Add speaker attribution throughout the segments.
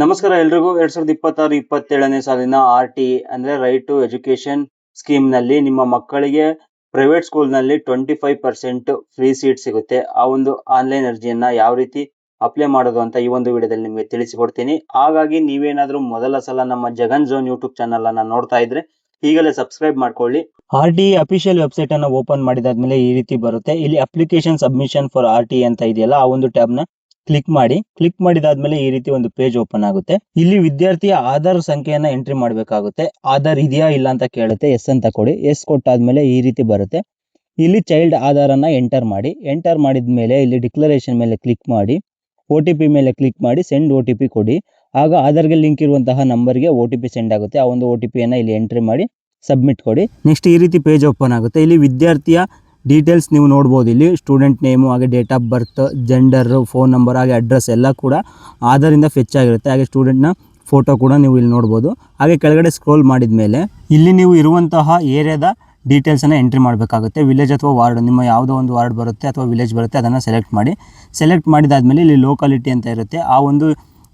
Speaker 1: ನಮಸ್ಕಾರ ಎಲ್ರಿಗೂ 2026-27ನೇ ಸಾಲಿನ RTE ಅಂದ್ರೆ ರೈಟ್ ಟು ಎಜುಕೇಶನ್ ಸ್ಕೀಮ್ ನಲ್ಲಿ ನಿಮ್ಮ ಮಕ್ಕಳಿಗೆ ಪ್ರೈವೇಟ್ ಸ್ಕೂಲ್ ನಲ್ಲಿ 25% ಫ್ರೀ ಸೀಟ್ ಸಿಗುತ್ತೆ. ಆ ಒಂದು ಆನ್ಲೈನ್ ಅರ್ಜಿಯನ್ನ ಯಾವ ರೀತಿ ಅಪ್ಲೈ ಮಾಡೋದು ಅಂತ ಈ ಒಂದು ವಿಡಿಯೋದಲ್ಲಿ ನಿಮಗೆ ತಿಳಿಸಿಕೊಡ್ತೀನಿ. ಹಾಗಾಗಿ ನೀವೇನಾದ್ರೂ ಮೊದಲ ಸಲ ನಮ್ಮ ಜಗನ್ ಝೋನ್ ಯೂಟ್ಯೂಬ್ ಚಾನಲ್ ಅನ್ನ ನೋಡ್ತಾ ಇದ್ರೆ ಈಗಲೇ ಸಬ್ಸ್ಕ್ರೈಬ್ ಮಾಡ್ಕೊಳ್ಳಿ. RTE ಅಫಿಷಿಯಲ್ ವೆಬ್ಸೈಟ್ ಅನ್ನ ಓಪನ್ ಮಾಡಿದಾದ್ಮೇಲೆ ಈ ರೀತಿ ಬರುತ್ತೆ. ಇಲ್ಲಿ ಅಪ್ಲಿಕೇಶನ್ ಸಬ್ಮಿಷನ್ ಫಾರ್ RTE ಅಂತ ಇದೆಯಲ್ಲ, ಆ ಒಂದು ಟ್ಯಾಬ್ ನ ಕ್ಲಿಕ್ ಮಾಡಿ. ಕ್ಲಿಕ್ ಮಾಡಿದಾದ್ಮೇಲೆ ಈ ರೀತಿ ಒಂದು ಪೇಜ್ ಓಪನ್ ಆಗುತ್ತೆ. ಇಲ್ಲಿ ವಿದ್ಯಾರ್ಥಿಯ ಆಧಾರ್ ಸಂಖ್ಯೆಯನ್ನ ಎಂಟ್ರಿ ಮಾಡಬೇಕಾಗುತ್ತೆ. ಆಧಾರ್ ಇದೆಯಾ ಇಲ್ಲ ಅಂತ ಕೇಳುತ್ತೆ. ಎಸ್ ಅಂತ ಕೊಡಿ. ಎಸ್ ಕೊಟ್ಟಾದ್ಮೇಲೆ ಈ ರೀತಿ ಬರುತ್ತೆ. ಇಲ್ಲಿ ಚೈಲ್ಡ್ ಆಧಾರ್ ಅನ್ನ ಎಂಟರ್ ಮಾಡಿ. ಎಂಟರ್ ಮಾಡಿದ್ಮೇಲೆ ಇಲ್ಲಿ ಡಿಕ್ಲರೇಷನ್ ಮೇಲೆ ಕ್ಲಿಕ್ ಮಾಡಿ. OTP ಮೇಲೆ ಕ್ಲಿಕ್ ಮಾಡಿ ಸೆಂಡ್ OTP ಕೊಡಿ. ಆಗ ಆಧಾರ್ಗೆ ಲಿಂಕ್ ಇರುವಂತಹ ನಂಬರ್ಗೆ OTP ಸೆಂಡ್ ಆಗುತ್ತೆ. ಆ ಒಂದು OTP ಯನ್ನು ಇಲ್ಲಿ ಎಂಟ್ರಿ ಮಾಡಿ ಸಬ್ಮಿಟ್ ಕೊಡಿ. ನೆಕ್ಸ್ಟ್ ಈ ರೀತಿ ಪೇಜ್ ಓಪನ್ ಆಗುತ್ತೆ. ಇಲ್ಲಿ ವಿದ್ಯಾರ್ಥಿಯ ಡೀಟೇಲ್ಸ್ ನೀವು ನೋಡ್ಬೋದು. ಇಲ್ಲಿ ಸ್ಟೂಡೆಂಟ್ ನೇಮು, ಹಾಗೆ date of birth, gender, phone number, ಹಾಗೆ ಅಡ್ರೆಸ್ ಎಲ್ಲ ಕೂಡ ಆಧಾರಿಂದ ಫೆಚ್ ಆಗಿರುತ್ತೆ. ಹಾಗೆ ಸ್ಟೂಡೆಂಟ್ನ ಫೋಟೋ ಕೂಡ ನೀವು ಇಲ್ಲಿ ನೋಡ್ಬೋದು. ಹಾಗೆ ಕೆಳಗಡೆ ಸ್ಕ್ರೋಲ್ ಮಾಡಿದ ಮೇಲೆ ಇಲ್ಲಿ ನೀವು ಇರುವಂತಹ ಏರಿಯಾದ ಡೀಟೇಲ್ಸನ್ನು ಎಂಟ್ರಿ ಮಾಡಬೇಕಾಗುತ್ತೆ. ವಿಲೇಜ್ ಅಥವಾ ವಾರ್ಡ್, ನಿಮ್ಮ ಯಾವುದೋ ಒಂದು ವಾರ್ಡ್ ಬರುತ್ತೆ ಅಥವಾ ವಿಲೇಜ್ ಬರುತ್ತೆ, ಅದನ್ನು ಸೆಲೆಕ್ಟ್ ಮಾಡಿ. ಸೆಲೆಕ್ಟ್ ಮಾಡಿದಾದ್ಮೇಲೆ ಇಲ್ಲಿ ಲೋಕಾಲಿಟಿ ಅಂತ ಇರುತ್ತೆ. ಆ ಒಂದು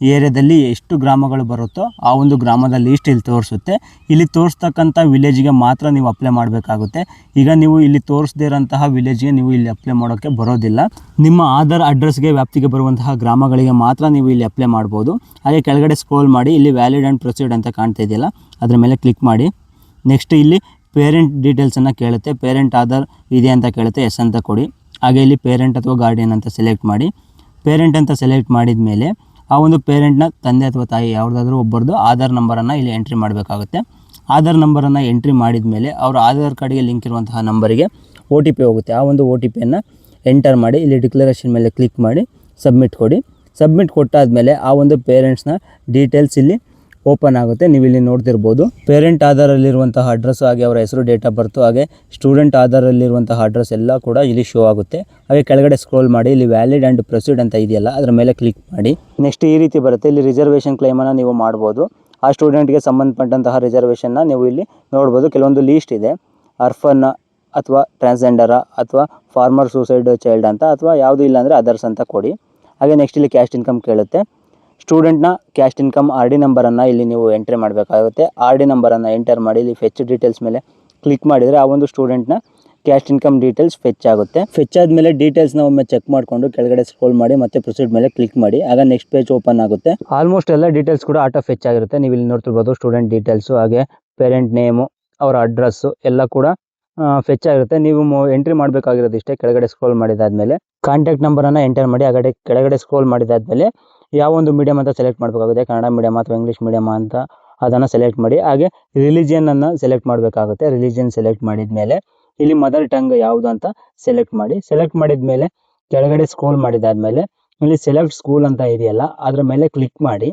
Speaker 1: ಏರಿಯಾದಲ್ಲಿ ಎಷ್ಟು ಗ್ರಾಮಗಳು ಬರುತ್ತೋ ಆ ಒಂದು ಗ್ರಾಮದ ಲೀಸ್ಟ್ ಇಲ್ಲಿ ತೋರಿಸುತ್ತೆ. ಇಲ್ಲಿ ತೋರಿಸ್ತಕ್ಕಂಥ ವಿಲೇಜ್ಗೆ ಮಾತ್ರ ನೀವು ಅಪ್ಲೈ ಮಾಡಬೇಕಾಗುತ್ತೆ. ಈಗ ನೀವು ಇಲ್ಲಿ ತೋರಿಸದೇ ಇರೋಂತಹ ವಿಲೇಜ್ಗೆ ನೀವು ಇಲ್ಲಿ ಅಪ್ಲೈ ಮಾಡೋಕ್ಕೆ ಬರೋದಿಲ್ಲ. ನಿಮ್ಮ ಆಧಾರ್ ಅಡ್ರೆಸ್ಗೆ ವ್ಯಾಪ್ತಿಗೆ ಬರುವಂತಹ ಗ್ರಾಮಗಳಿಗೆ ಮಾತ್ರ ನೀವು ಇಲ್ಲಿ ಅಪ್ಲೈ ಮಾಡ್ಬೋದು. ಹಾಗೆ ಕೆಳಗಡೆ ಸ್ಕ್ರೋಲ್ ಮಾಡಿ. ಇಲ್ಲಿ ವ್ಯಾಲಿಡ್ ಆ್ಯಂಡ್ ಪ್ರೊಸೀಡ್ ಅಂತ ಕಾಣ್ತಾ ಇದೆಯಲ್ಲ, ಅದರ ಮೇಲೆ ಕ್ಲಿಕ್ ಮಾಡಿ. ನೆಕ್ಸ್ಟ್ ಇಲ್ಲಿ ಪೇರೆಂಟ್ ಡೀಟೇಲ್ಸನ್ನು ಕೇಳುತ್ತೆ. ಪೇರೆಂಟ್ ಆಧಾರ್ ಇದೆ ಅಂತ ಕೇಳುತ್ತೆ. ಎಸ್ ಅಂತ ಕೊಡಿ. ಹಾಗೆ ಇಲ್ಲಿ ಪೇರೆಂಟ್ ಅಥವಾ ಗಾರ್ಡಿಯನ್ ಅಂತ ಸೆಲೆಕ್ಟ್ ಮಾಡಿ. ಪೇರೆಂಟ್ ಅಂತ ಸೆಲೆಕ್ಟ್ ಮಾಡಿದ ಮೇಲೆ ಆ ಒಂದು ಪೇರೆಂಟ್ನ ತಂದೆ ಅಥವಾ ತಾಯಿ ಯಾವುದಾದ್ರೂ ಒಬ್ಬರದು ಆಧಾರ್ ನಂಬರನ್ನು ಇಲ್ಲಿ ಎಂಟ್ರಿ ಮಾಡಬೇಕಾಗುತ್ತೆ. ಆಧಾರ್ ನಂಬರನ್ನು ಎಂಟ್ರಿ ಮಾಡಿದ ಮೇಲೆ ಅವರ ಆಧಾರ್ ಕಾರ್ಡ್ಗೆ ಲಿಂಕ್ ಇರುವಂತಹ ನಂಬರಿಗೆ OTP ಹೋಗುತ್ತೆ. ಆ ಒಂದು OTPಯನ್ನು ಎಂಟರ್ ಮಾಡಿ. ಇಲ್ಲಿ ಡಿಕ್ಲರೇಷನ್ ಮೇಲೆ ಕ್ಲಿಕ್ ಮಾಡಿ ಸಬ್ಮಿಟ್ ಕೊಡಿ. ಸಬ್ಮಿಟ್ ಕೊಟ್ಟಾದಮೇಲೆ ಆ ಒಂದು ಪೇರೆಂಟ್ಸ್ನ ಡೀಟೇಲ್ಸ್ ಇಲ್ಲಿ ಓಪನ್ ಆಗುತ್ತೆ. ನೀವು ಇಲ್ಲಿ ನೋಡ್ತಿರ್ಬೋದು. ಪೇರೆಂಟ್ ಆಧಾರಲ್ಲಿರುವಂತಹ ಅಡ್ರೆಸ್ಸು, ಹಾಗೆ ಅವರ ಹೆಸರು, ಡೇಟ್ ಆಫ್ ಬರ್ತು, ಹಾಗೆ ಸ್ಟೂಡೆಂಟ್ ಆಧಾರಲ್ಲಿರುವಂತಹ ಅಡ್ರೆಸ್ ಎಲ್ಲ ಕೂಡ ಇಲ್ಲಿ ಶೋ ಆಗುತ್ತೆ. ಹಾಗೆ ಕೆಳಗಡೆ ಸ್ಕ್ರೋಲ್ ಮಾಡಿ. ಇಲ್ಲಿ ವ್ಯಾಲಿಡ್ ಆ್ಯಂಡ್ ಪ್ರೊಸೀಡ್ ಅಂತ ಇದೆಯಲ್ಲ, ಅದರ ಮೇಲೆ ಕ್ಲಿಕ್ ಮಾಡಿ. ನೆಕ್ಸ್ಟ್ ಈ ರೀತಿ ಬರುತ್ತೆ. ಇಲ್ಲಿ ರಿಸರ್ವೇಷನ್ ಕ್ಲೈಮನ್ನು ನೀವು ಮಾಡ್ಬೋದು. ಆ ಸ್ಟೂಡೆಂಟ್ಗೆ ಸಂಬಂಧಪಟ್ಟಂತಹ ರಿಸರ್ವೇಷನ್ನ ನೀವು ಇಲ್ಲಿ ನೋಡ್ಬೋದು. ಕೆಲವೊಂದು ಲೀಸ್ಟ್ ಇದೆ. ಅರ್ಫನ್ ಅಥವಾ ಟ್ರಾನ್ಸ್ಜೆಂಡರ ಅಥವಾ ಫಾರ್ಮರ್ ಸೂಸೈಡ್ ಚೈಲ್ಡ್ ಅಂತ, ಅಥವಾ ಯಾವುದು ಇಲ್ಲ ಅಂದರೆ ಅದರ್ಸ್ ಅಂತ ಕೊಡಿ. ಹಾಗೆ ನೆಕ್ಸ್ಟ್ ಇಲ್ಲಿ ಕ್ಯಾಸ್ಟ್ ಇನ್ಕಮ್ ಕೇಳುತ್ತೆ. ಸ್ಟೂಡೆಂಟ್ನ ಕ್ಯಾಸ್ಟ್ ಇನ್ಕಮ್ RD ನಂಬರನ್ನು ಇಲ್ಲಿ ನೀವು ಎಂಟ್ರಿ ಮಾಡಬೇಕಾಗುತ್ತೆ. RD ನಂಬರನ್ನು ಎಂಟರ್ ಮಾಡಿ. ಇಲ್ಲಿ ಫೆಚ್ ಡೀಟೇಲ್ಸ್ ಮೇಲೆ ಕ್ಲಿಕ್ ಮಾಡಿದರೆ ಆ ಒಂದು ಸ್ಟೂಡೆಂಟ್ನ ಕ್ಯಾಸ್ಟ್ ಇನ್ಕಮ್ ಡೀಟೇಲ್ಸ್ ಫೆಚ್ ಆಗುತ್ತೆ. ಫೆಚ್ ಆದಮೇಲೆ ಡೀಟೇಲ್ಸ್ನ ಒಮ್ಮೆ ಚೆಕ್ ಮಾಡಿಕೊಂಡು ಕೆಳಗಡೆ ಸ್ಕ್ರೋಲ್ ಮಾಡಿ ಮತ್ತೆ ಪ್ರೊಸೀಡ್ ಮೇಲೆ ಕ್ಲಿಕ್ ಮಾಡಿ. ಆಗ ನೆಕ್ಸ್ಟ್ ಪೇಜ್ ಓಪನ್ ಆಗುತ್ತೆ. ಆಲ್ಮೋಸ್ಟ್ ಎಲ್ಲ ಡೀಟೇಲ್ಸ್ ಕೂಡ ಆಟೋ ಫೆಚ್ ಆಗಿರುತ್ತೆ. ನೀವು ಇಲ್ಲಿ ನೋಡ್ತಿರ್ಬೋದು. ಸ್ಟೂಡೆಂಟ್ ಡೀಟೇಲ್ಸು, ಹಾಗೆ ಪೇರೆಂಟ್ ನೇಮು, ಅವರ ಅಡ್ರೆಸ್ಸು ಎಲ್ಲ ಕೂಡ ಫೆಚ್ ಆಗಿರುತ್ತೆ. ನೀವು ಎಂಟ್ರಿ ಮಾಡಬೇಕಾಗಿರೋದು ಇಷ್ಟೇ. ಕೆಳಗಡೆ ಸ್ಕ್ರೋಲ್ ಮಾಡಿದಾದ್ಮೇಲೆ ಕಾಂಟ್ಯಾಕ್ಟ್ ನಂಬರನ್ನು ಎಂಟರ್ ಮಾಡಿ. ಹಾಗೆ ಕೆಳಗಡೆ ಸ್ಕ್ರೋಲ್ ಮಾಡಿದಾದ್ಮೇಲೆ ಯಾವ ಒಂದು ಮೀಡಿಯಮ್ ಅಂತ ಸೆಲೆಕ್ಟ್ ಮಾಡಬೇಕಾಗುತ್ತೆ. ಕನ್ನಡ ಮೀಡಿಯಮ್ ಅಥವಾ ಇಂಗ್ಲೀಷ್ ಮೀಡಿಯಮ್ ಅಂತ ಅದನ್ನು ಸೆಲೆಕ್ಟ್ ಮಾಡಿ. ಹಾಗೆ ರಿಲಿಜಿಯನನ್ನು ಸೆಲೆಕ್ಟ್ ಮಾಡಬೇಕಾಗುತ್ತೆ. ರಿಲಿಜಿಯನ್ ಸೆಲೆಕ್ಟ್ ಮಾಡಿದ ಮೇಲೆ ಇಲ್ಲಿ ಮದರ್ ಟಂಗ್ ಯಾವುದು ಅಂತ ಸೆಲೆಕ್ಟ್ ಮಾಡಿ. ಸೆಲೆಕ್ಟ್ ಮಾಡಿದ ಮೇಲೆ ಕೆಳಗಡೆ ಸ್ಕ್ರೋಲ್ ಮಾಡಿದಾದ್ಮೇಲೆ ಇಲ್ಲಿ ಸೆಲೆಕ್ಟ್ ಸ್ಕೂಲ್ ಅಂತ ಇದೆಯಲ್ಲ, ಅದರ ಮೇಲೆ ಕ್ಲಿಕ್ ಮಾಡಿ.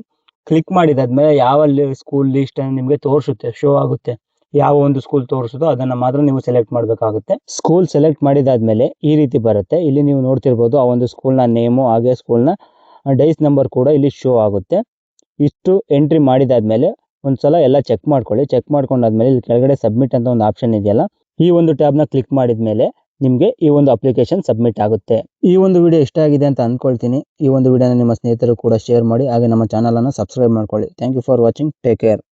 Speaker 1: ಕ್ಲಿಕ್ ಮಾಡಿದಾದ್ಮೇಲೆ ಯಾವ ಸ್ಕೂಲ್ ಲೀಸ್ಟ್ ನಿಮಗೆ ತೋರಿಸುತ್ತೆ, ಶೋ ಆಗುತ್ತೆ. ಯಾವ ಒಂದು ಸ್ಕೂಲ್ ತೋರಿಸುತ್ತೋ ಅದನ್ನು ಮಾತ್ರ ನೀವು ಸೆಲೆಕ್ಟ್ ಮಾಡಬೇಕಾಗುತ್ತೆ. ಸ್ಕೂಲ್ ಸೆಲೆಕ್ಟ್ ಮಾಡಿದಾದ್ಮೇಲೆ ಈ ರೀತಿ ಬರುತ್ತೆ. ಇಲ್ಲಿ ನೀವು ನೋಡ್ತಿರ್ಬೋದು. ಆ ಒಂದು ಸ್ಕೂಲ್ನ ನೇಮು, ಹಾಗೆ ಸ್ಕೂಲ್ನ ಡೈಸ್ ನಂಬರ್ ಕೂಡ ಇಲ್ಲಿ ಶೋ ಆಗುತ್ತೆ. ಇಷ್ಟು ಎಂಟ್ರಿ ಮಾಡಿದಾದ್ಮೇಲೆ ಒಂದ್ಸಲ ಎಲ್ಲ ಚೆಕ್ ಮಾಡ್ಕೊಳ್ಳಿ. ಚೆಕ್ ಮಾಡ್ಕೊಂಡಾದ್ಮೇಲೆ ಇಲ್ಲಿ ಕೆಳಗಡೆ ಸಬ್ಮಿಟ್ ಅಂತ ಒಂದು ಆಪ್ಷನ್ ಇದೆಯಲ್ಲ, ಈ ಒಂದು ಟ್ಯಾಬ್ನ ಕ್ಲಿಕ್ ಮಾಡಿದ ಮೇಲೆ ನಿಮಗೆ ಈ ಒಂದು ಅಪ್ಲಿಕೇಶನ್ ಸಬ್ಮಿಟ್ ಆಗುತ್ತೆ. ಈ ಒಂದು ವಿಡಿಯೋ ಇಷ್ಟ ಆಗಿದೆ ಅಂತ ಅಂದ್ಕೊಳ್ತೀನಿ. ಈ ಒಂದು ವಿಡಿಯೋನ ನಿಮ್ಮ ಸ್ನೇಹಿತರು ಕೂಡ ಶೇರ್ ಮಾಡಿ. ಹಾಗೆ ನಮ್ಮ ಚಾನಲನ್ನು ಸಬ್ಸ್ಕ್ರೈಬ್ ಮಾಡ್ಕೊಳ್ಳಿ. Thank you for watching. Take care.